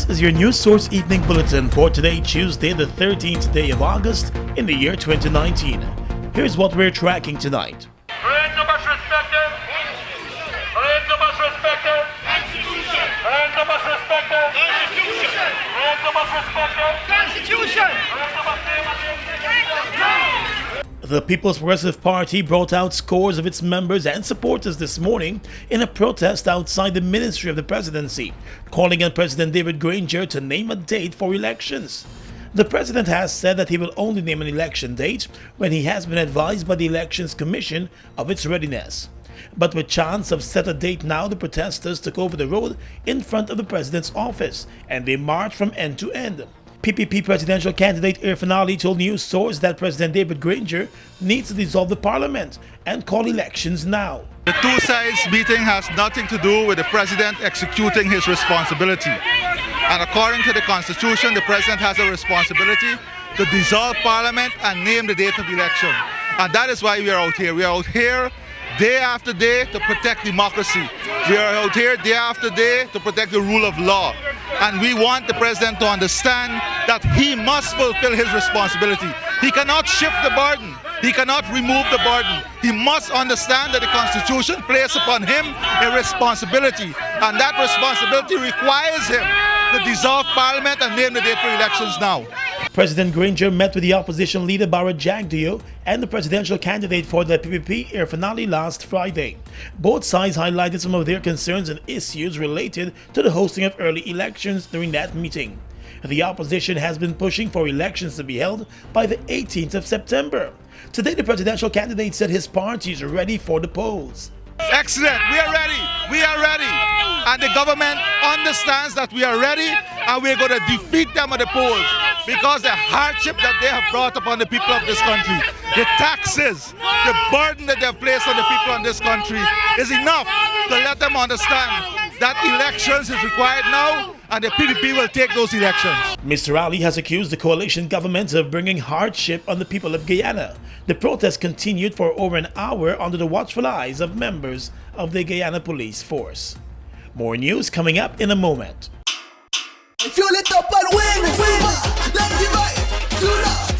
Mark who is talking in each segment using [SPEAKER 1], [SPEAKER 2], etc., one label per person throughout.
[SPEAKER 1] This is your News Source Evening Bulletin for today, Tuesday, the 13th day of August in the year 2019. Here's what we're tracking tonight. The People's Progressive Party brought out scores of its members and supporters this morning in a protest outside the Ministry of the Presidency, calling on President David Granger to name a date for elections. The president has said that he will only name an election date when he has been advised by the Elections Commission of its readiness. But with chance of set a date now, the protesters took over the road in front of the president's office and they marched from end to end. PPP presidential candidate Airline told News Source that President David Granger needs to dissolve the parliament and call elections now.
[SPEAKER 2] The two sides meeting has nothing to do with the president executing his responsibility. And according to the Constitution, the president has a responsibility to dissolve parliament and name the date of election. And that is why we are out here. We are out here day after day to protect democracy. We are out here day after day to protect the rule of law. And we want the president to understand that he must fulfill his responsibility. He cannot shift the burden. He cannot remove the burden. He must understand that the Constitution places upon him a responsibility. And that responsibility requires him to dissolve Parliament and name the date for elections now.
[SPEAKER 1] President Granger met with the opposition leader Barra Jagdeo and the presidential candidate for the PPP Airline last Friday. Both sides highlighted some of their concerns and issues related to the hosting of early elections during that meeting. The opposition has been pushing for elections to be held by the 18th of September. Today, the presidential candidate said his party is ready for the polls.
[SPEAKER 2] Excellent. We are ready. We are ready. And the government understands that we are ready and we're going to defeat them at the polls because the hardship that they have brought upon the people of this country, the taxes, the burden that they have placed on the people in this country is enough to let them understand that elections is required now and the PPP will take those elections.
[SPEAKER 1] Mr. Ali has accused the coalition government of bringing hardship on the people of Guyana. The protest continued for over an hour under the watchful eyes of members of the Guyana police force. More news coming up in a moment.
[SPEAKER 3] Fuel it up and win!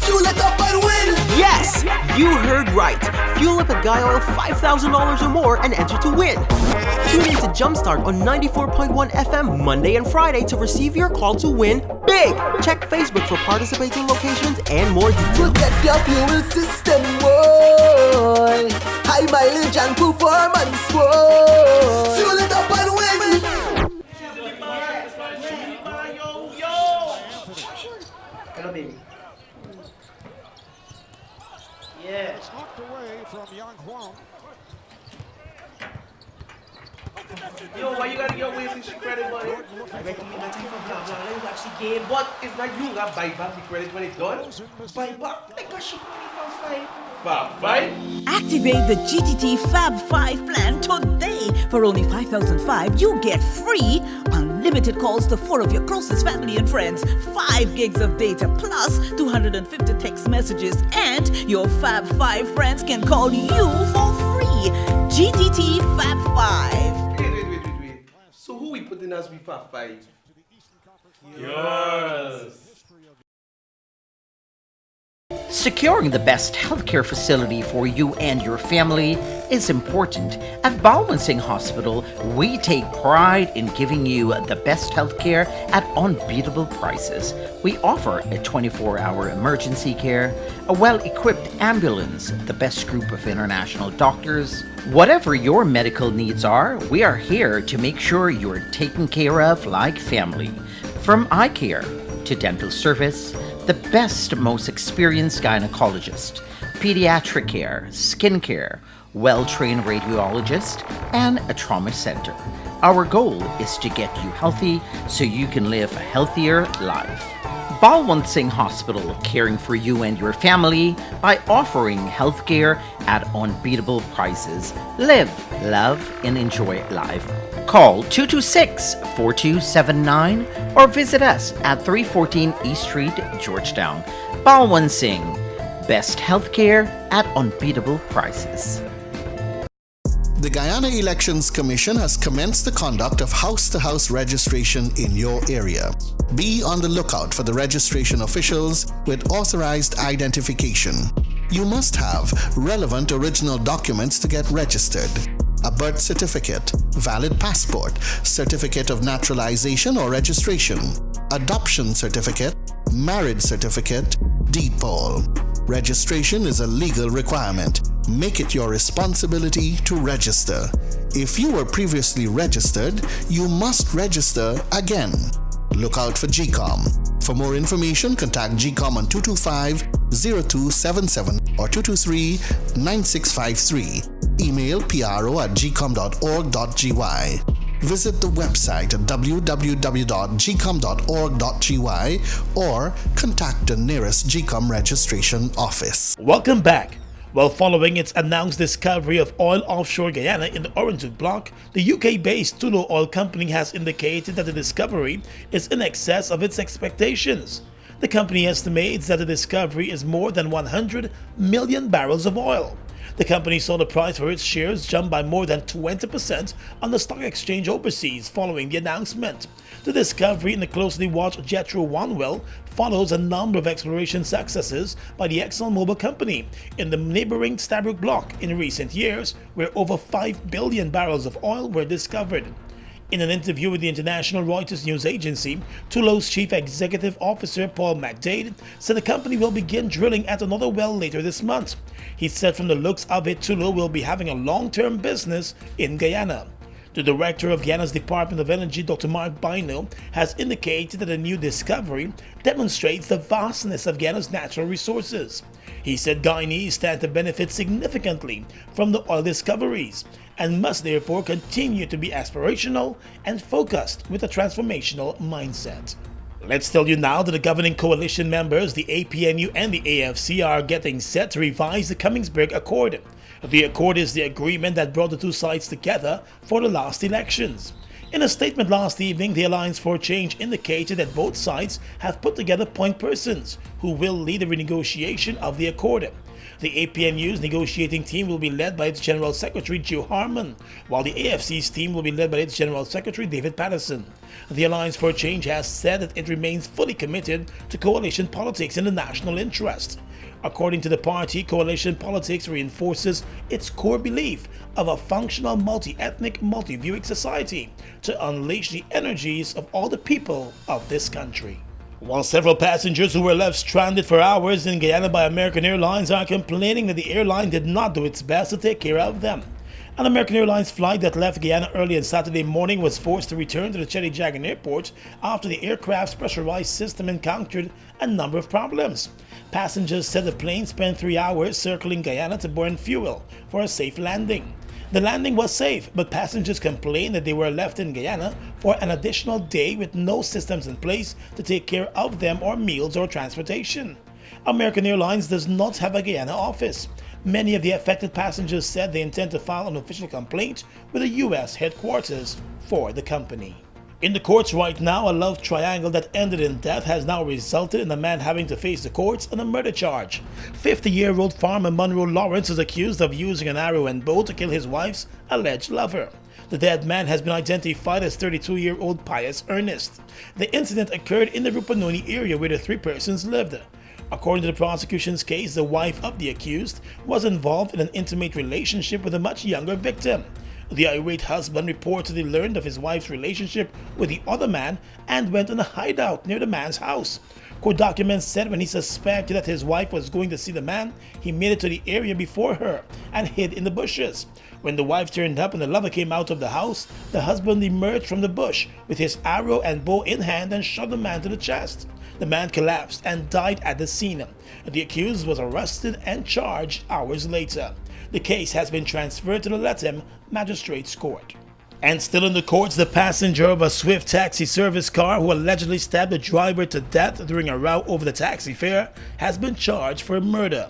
[SPEAKER 3] Fuel it up and win!
[SPEAKER 4] Yes! You heard right! Fuel up at Guy Oil $5,000 or more and enter to win! Tune in to Jumpstart on 94.1 FM Monday and Friday to receive your call to win big! Check Facebook for participating locations and more details.
[SPEAKER 3] Protect your fuel system, boy! High mileage and performance, boy! Fuel it up and win!
[SPEAKER 4] Hello, baby. Yeah.
[SPEAKER 5] Knocked away from Young Huang.
[SPEAKER 6] Yo, why you gotta get away from the credit, buddy? I recommend that you for blah blah. Let me watch the game, but it's not you that buy back the credit when it's done. Buy back because she money from five.
[SPEAKER 7] Activate the GTT Fab 5 plan today. For only $5,005, you get free unlimited calls to 4 of your closest family and friends, 5 gigs of data plus 250 text messages, and your Fab 5 friends can call you for free. GTT Fab 5.
[SPEAKER 6] Wait. So who we putting as we Fab 5? Yours.
[SPEAKER 8] Securing the best healthcare facility for you and your family is important. At Balmansing Hospital, we take pride in giving you the best healthcare at unbeatable prices. We offer a 24-hour emergency care, a well-equipped ambulance, the best group of international doctors. Whatever your medical needs are, we are here to make sure you're taken care of like family. From eye care to dental service, the best, most experienced gynecologist, pediatric care, skin care, well-trained radiologist, and a trauma center. Our goal is to get you healthy so you can live a healthier life. Balmansing Hospital, caring for you and your family by offering healthcare at unbeatable prices. Live, love, and enjoy life. Call 226-4279 or visit us at 314 East Street, Georgetown. Balmansing, best healthcare at unbeatable prices.
[SPEAKER 9] The Guyana Elections Commission has commenced the conduct of house-to-house registration in your area. Be on the lookout for the registration officials with authorized identification. You must have relevant original documents to get registered. A birth certificate, valid passport, certificate of naturalization or registration, adoption certificate, marriage certificate, deed poll. Registration is a legal requirement. Make it your responsibility to register. If you were previously registered, you must register again. Look out for GCOM. For more information, contact GCOM on 225-0277 or 223-9653. Email pro@gcom.org.gy. Visit the website at www.gcom.org.gy or contact the nearest GCOM registration office.
[SPEAKER 1] Welcome back. Well, following its announced discovery of oil offshore Guyana in the Orange Block, the UK-based Tullow Oil Company has indicated that the discovery is in excess of its expectations. The company estimates that the discovery is more than 100 million barrels of oil. The company saw the price for its shares jump by more than 20% on the stock exchange overseas following the announcement. The discovery in the closely watched Jethro-1 well follows a number of exploration successes by the ExxonMobil company in the neighboring Stabroek Block in recent years, where over 5 billion barrels of oil were discovered. In an interview with the international Reuters news agency, Tullow's chief executive officer Paul McDade said the company will begin drilling at another well later this month. He said from the looks of it, Tullow will be having a long-term business in Guyana. The director of Guyana's Department of Energy, Dr. Mark Bino, has indicated that a new discovery demonstrates the vastness of Guyana's natural resources. He said Guyanese stand to benefit significantly from the oil discoveries and must therefore continue to be aspirational and focused with a transformational mindset. Let's tell you now that the governing coalition members, the APNU and the AFC, are getting set to revise the Cummingsburg Accord. The accord is the agreement that brought the two sides together for the last elections. In a statement last evening, the Alliance for Change indicated that both sides have put together point persons who will lead the renegotiation of the accord. The APNU's negotiating team will be led by its General Secretary Joe Harmon, while the AFC's team will be led by its General Secretary David Patterson. The Alliance for Change has said that it remains fully committed to coalition politics in the national interest. According to the party, coalition politics reinforces its core belief of a functional multi-ethnic, multi-viewing society to unleash the energies of all the people of this country. While several passengers who were left stranded for hours in Guyana by American Airlines are complaining that the airline did not do its best to take care of them. An American Airlines flight that left Guyana early on Saturday morning was forced to return to the Cheddi-Jagan airport after the aircraft's pressurized system encountered a number of problems. Passengers said the plane spent 3 hours circling Guyana to burn fuel for a safe landing. The landing was safe, but passengers complained that they were left in Guyana for an additional day with no systems in place to take care of them or meals or transportation. American Airlines does not have a Guyana office. Many of the affected passengers said they intend to file an official complaint with the U.S. headquarters for the company. In the courts right now, a love triangle that ended in death has now resulted in a man having to face the courts on a murder charge. 50-year-old farmer Monroe Lawrence is accused of using an arrow and bow to kill his wife's alleged lover. The dead man has been identified as 32-year-old Pius Ernest. The incident occurred in the Rupununi area where the three persons lived. According to the prosecution's case, the wife of the accused was involved in an intimate relationship with a much younger victim. The irate husband reportedly learned of his wife's relationship with the other man and went on a hideout near the man's house. Court documents said when he suspected that his wife was going to see the man, he made it to the area before her and hid in the bushes. When the wife turned up and the lover came out of the house, the husband emerged from the bush with his arrow and bow in hand and shot the man to the chest. The man collapsed and died at the scene. The accused was arrested and charged hours later. The case has been transferred to the Lethem Magistrates Court. And still in the courts, the passenger of a Swift taxi service car who allegedly stabbed the driver to death during a row over the taxi fare has been charged for murder.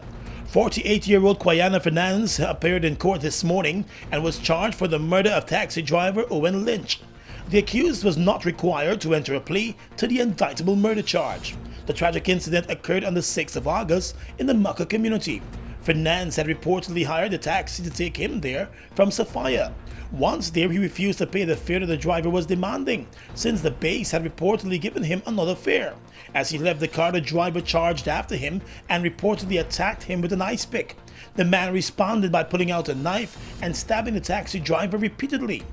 [SPEAKER 1] 48-year-old Guyana Fernandez appeared in court this morning and was charged for the murder of taxi driver Owen Lynch. The accused was not required to enter a plea to the indictable murder charge. The tragic incident occurred on the 6th of August in the Mucka community. Fernandez had reportedly hired a taxi to take him there from Sophia. Once there, he refused to pay the fare that the driver was demanding, since the base had reportedly given him another fare. As he left the car, the driver charged after him and reportedly attacked him with an ice pick. The man responded by pulling out a knife and stabbing the taxi driver repeatedly.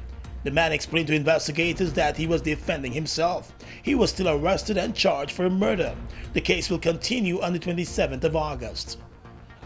[SPEAKER 1] The man explained to investigators that he was defending himself. He was still arrested and charged for murder. The case will continue on the 27th of August.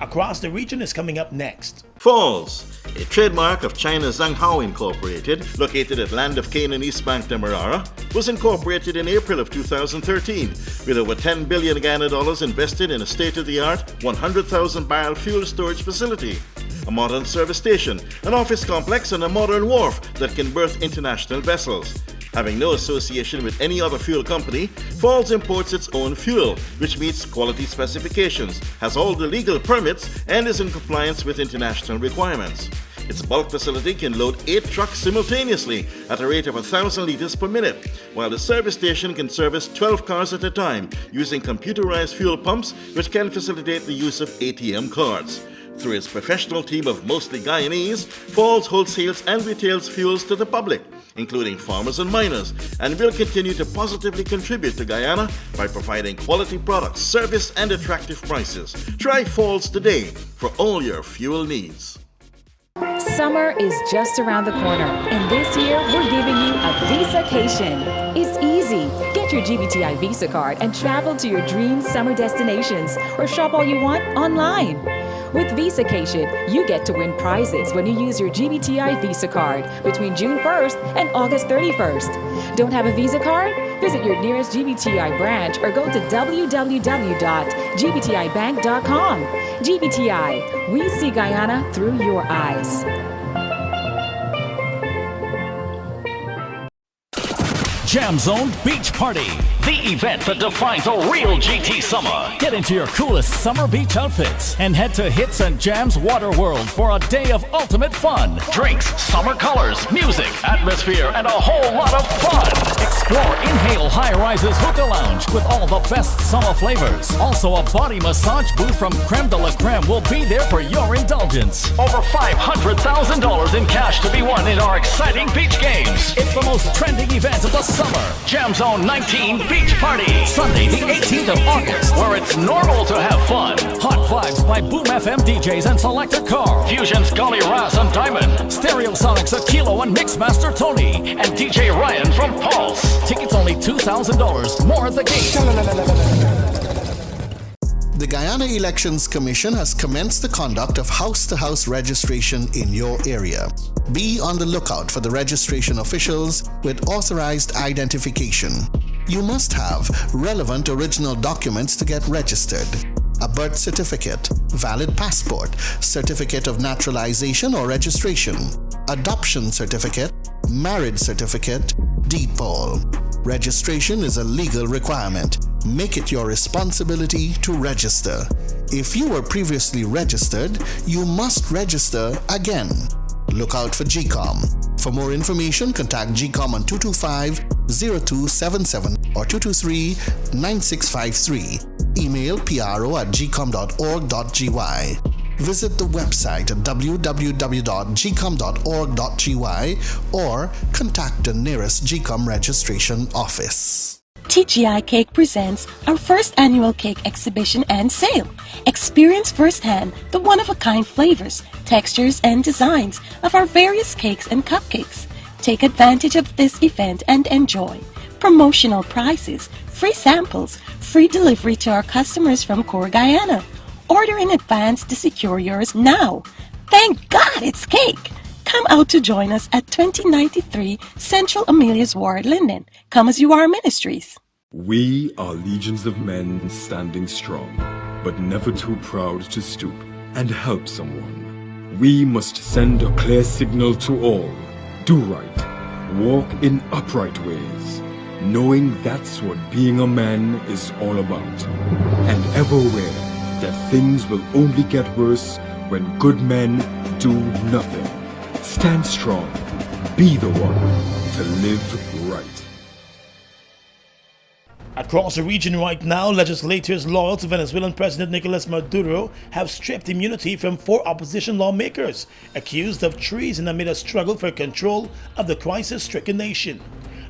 [SPEAKER 1] Across the region is coming up next.
[SPEAKER 10] Falls, a trademark of China's Zhanghao Incorporated, located at Land of Cane in East Bank, Demerara, was incorporated in April of 2013 with over $10 billion Guyana dollars invested in a state-of-the-art 100,000 barrel fuel storage facility, a modern service station, an office complex, and a modern wharf that can berth international vessels. Having no association with any other fuel company, Falls imports its own fuel, which meets quality specifications, has all the legal permits, and is in compliance with international requirements. Its bulk facility can load 8 trucks simultaneously at a rate of 1,000 liters per minute, while the service station can service 12 cars at a time using computerized fuel pumps, which can facilitate the use of ATM cards. Through its professional team of mostly Guyanese, Falls wholesales and retails fuels to the public, including farmers and miners, and will continue to positively contribute to Guyana by providing quality products, service, and attractive prices. Try Falls today for all your fuel needs.
[SPEAKER 11] Summer is just around the corner, and this year we're giving you a Visacation. It's easy. Get your GBTI Visa card and travel to your dream summer destinations, or shop all you want online. With Visacation, you get to win prizes when you use your GBTI Visa card between June 1st and August 31st. Don't have a Visa card? Visit your nearest GBTI branch or go to www.gbtibank.com. GBTI, we see Guyana through your eyes.
[SPEAKER 12] Jam Zone Beach Party, the event that defines a real GT summer. Get into your coolest summer beach outfits and head to Hits and Jams Water World for a day of ultimate fun. Drinks, summer colors, music, atmosphere, and a whole lot of fun. Explore Inhale High Rises Hookah Lounge with all the best summer flavors. Also, a body massage booth from Creme de la Creme will be there for your indulgence. Over $500,000 in cash to be won in our exciting beach games. It's the most trending event of the summer. Jam Zone 19 Beach Party. Sunday the 18th of August, where it's normal to have fun. Hot vibes by Boom FM DJs and Selector Carl. Fusion's Gully Ras and Diamond. Stereo Sonics Akilo and Mixmaster Tony. And DJ Ryan from Pulse. Tickets only $2,000. More at the gate.
[SPEAKER 9] The Guyana Elections Commission has commenced the conduct of house-to-house registration in your area. Be on the lookout for the registration officials with authorized identification. You must have relevant original documents to get registered: a birth certificate, valid passport, certificate of naturalization or registration, adoption certificate, marriage certificate, deed poll. Registration is a legal requirement. Make it your responsibility to register. If you were previously registered, you must register again. Look out for GCOM. For more information, contact GCOM on 225-0277 or 223-9653. Email pro@gcom.org.gy. Visit the website at www.gcom.org.gy or contact the nearest GCOM registration office.
[SPEAKER 13] TGI Cake presents our first annual cake exhibition and sale. Experience firsthand the one-of-a-kind flavors, textures, and designs of our various cakes and cupcakes. Take advantage of this event and enjoy promotional prices, free samples, free delivery to our customers from Core Guyana. Order in advance to secure yours now. Thank God it's cake! Come out to join us at 2093 Central Amelia's Ward, Linden. Come as you are ministries.
[SPEAKER 14] We are legions of men standing strong, but never too proud to stoop and help someone. We must send a clear signal to all. Do right. Walk in upright ways, knowing that's what being a man is all about. And ever aware that things will only get worse when good men do nothing. Stand strong. Be the one to live right.
[SPEAKER 1] Across the region right now, legislators loyal to Venezuelan President Nicolas Maduro have stripped immunity from 4 opposition lawmakers accused of treason amid a struggle for control of the crisis-stricken nation.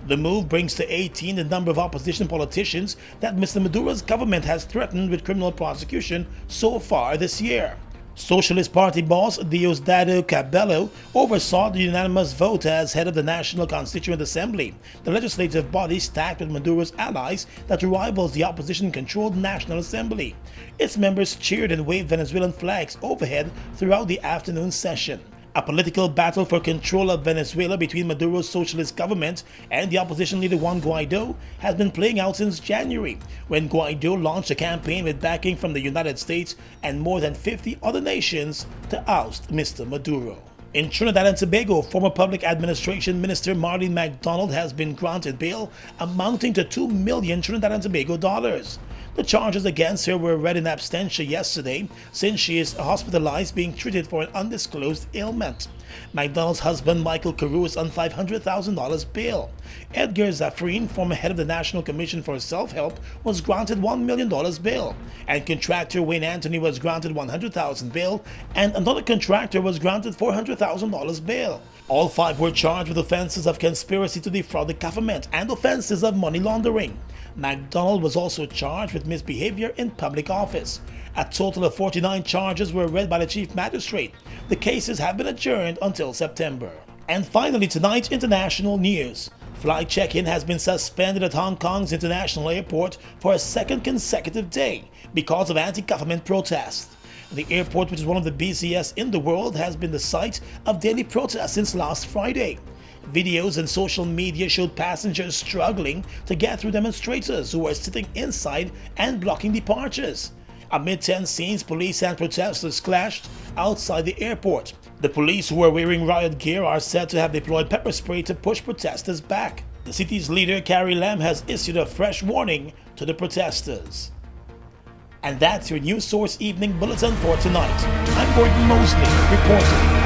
[SPEAKER 1] The move brings to 18 the number of opposition politicians that Mr. Maduro's government has threatened with criminal prosecution so far this year. Socialist Party boss Diosdado Cabello oversaw the unanimous vote as head of the National Constituent Assembly, the legislative body stacked with Maduro's allies that rivals the opposition-controlled National Assembly. Its members cheered and waved Venezuelan flags overhead throughout the afternoon session. A political battle for control of Venezuela between Maduro's socialist government and the opposition leader Juan Guaido has been playing out since January, when Guaido launched a campaign with backing from the United States and more than 50 other nations to oust Mr. Maduro. In Trinidad and Tobago, former Public Administration Minister Marlene MacDonald has been granted bail amounting to $2 million Trinidad and Tobago dollars. The charges against her were read in absentia yesterday, since she is hospitalized being treated for an undisclosed ailment. MacDonald's husband Michael Carew is on $500,000 bail. Edgar Zafreen, former head of the National Commission for Self-Help, was granted $1 million bail, and contractor Wayne Anthony was granted $100,000 bail, and another contractor was granted $400,000 bail. All 5 were charged with offenses of conspiracy to defraud the government and offenses of money laundering. MacDonald was also charged with misbehavior in public office. A total of 49 charges were read by the Chief Magistrate. The cases have been adjourned until September. And finally tonight, international news. Flight check-in has been suspended at Hong Kong's International Airport for a second consecutive day because of anti-government protests. The airport, which is one of the busiest in the world, has been the site of daily protests since last Friday. Videos and social media showed passengers struggling to get through demonstrators who were sitting inside and blocking departures. Amid tense scenes, police and protesters clashed outside the airport. The police, who are wearing riot gear, are said to have deployed pepper spray to push protesters back. The city's leader, Carrie Lam, has issued a fresh warning to the protesters. And that's your News Source Evening Bulletin for tonight. I'm Gordon Mosley, reporting.